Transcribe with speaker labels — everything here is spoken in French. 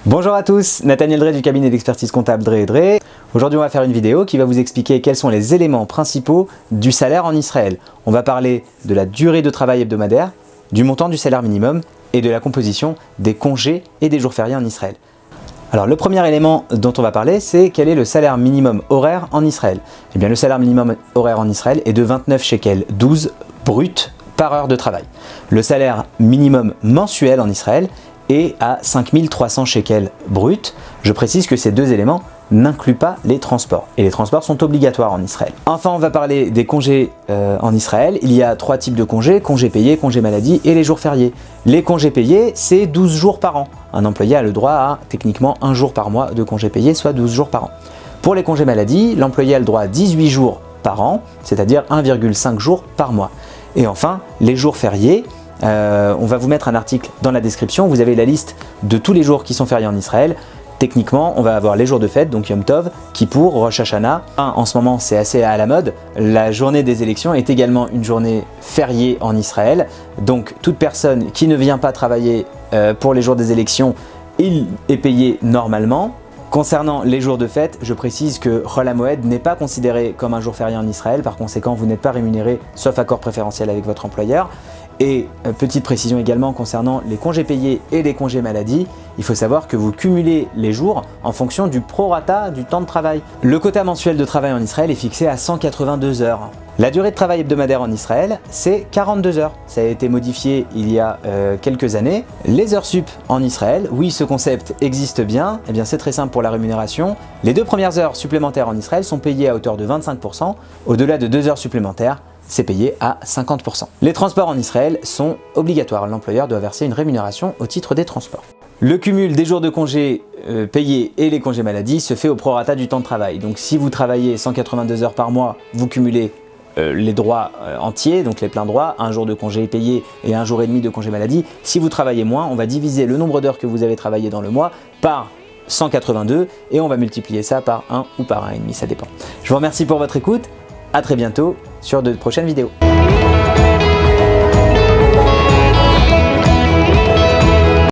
Speaker 1: Bonjour à tous, Nathaniel Drey du cabinet d'expertise comptable Drey & Drey. Aujourd'hui on va faire une vidéo qui va vous expliquer quels sont les éléments principaux du salaire en Israël. On va parler de la durée de travail hebdomadaire, du montant du salaire minimum et de la composition des congés et des jours fériés en Israël. Alors le premier élément dont on va parler, c'est quel est le salaire minimum horaire en Israël. Eh bien le salaire minimum horaire en Israël est de 29 shekels 12 brut par heure de travail. Le salaire minimum mensuel en Israël est à 5300 shekels brut. Je précise que ces deux éléments n'incluent pas les transports. Et les transports sont obligatoires en Israël. Enfin, on va parler des congés en Israël. Il y a trois types de congés payés, congés maladie et les jours fériés. Les congés payés, c'est 12 jours par an. Un employé a le droit à techniquement un jour par mois de congés payés, soit 12 jours par an. Pour les congés maladie, l'employé a le droit à 18 jours par an, c'est-à-dire 1,5 jours par mois. Et enfin, les jours fériés, on va vous mettre un article dans la description, vous avez la liste de tous les jours qui sont fériés en Israël. Techniquement, on va avoir les jours de fête, donc Yom Tov, Kippour, Rosh Hashanah. En ce moment, c'est assez à la mode. La journée des élections est également une journée fériée en Israël. Donc, toute personne qui ne vient pas travailler pour les jours des élections, il est payé normalement. Concernant les jours de fête, je précise que Chol HaMoed n'est pas considéré comme un jour férié en Israël. Par conséquent, vous n'êtes pas rémunéré, sauf accord préférentiel avec votre employeur. Et petite précision également concernant les congés payés et les congés maladie, il faut savoir que vous cumulez les jours en fonction du prorata du temps de travail. Le quota mensuel de travail en Israël est fixé à 182 heures. La durée de travail hebdomadaire en Israël, c'est 42 heures. Ça a été modifié il y a quelques années. Les heures sup en Israël, oui, ce concept existe bien. Eh bien, c'est très simple pour la rémunération. Les 2 premières heures supplémentaires en Israël sont payées à hauteur de 25%. Au-delà de 2 heures supplémentaires, c'est payé à 50%. Les transports en Israël sont obligatoires. L'employeur doit verser une rémunération au titre des transports. Le cumul des jours de congés payés et les congés maladie se fait au prorata du temps de travail. Donc si vous travaillez 182 heures par mois, vous cumulez les droits entiers, donc les pleins droits, un jour de congé payé et un jour et demi de congé maladie. Si vous travaillez moins, on va diviser le nombre d'heures que vous avez travaillé dans le mois par 182 et on va multiplier ça par 1 ou par 1,5, ça dépend. Je vous remercie pour votre écoute. À très bientôt sur de prochaines vidéos.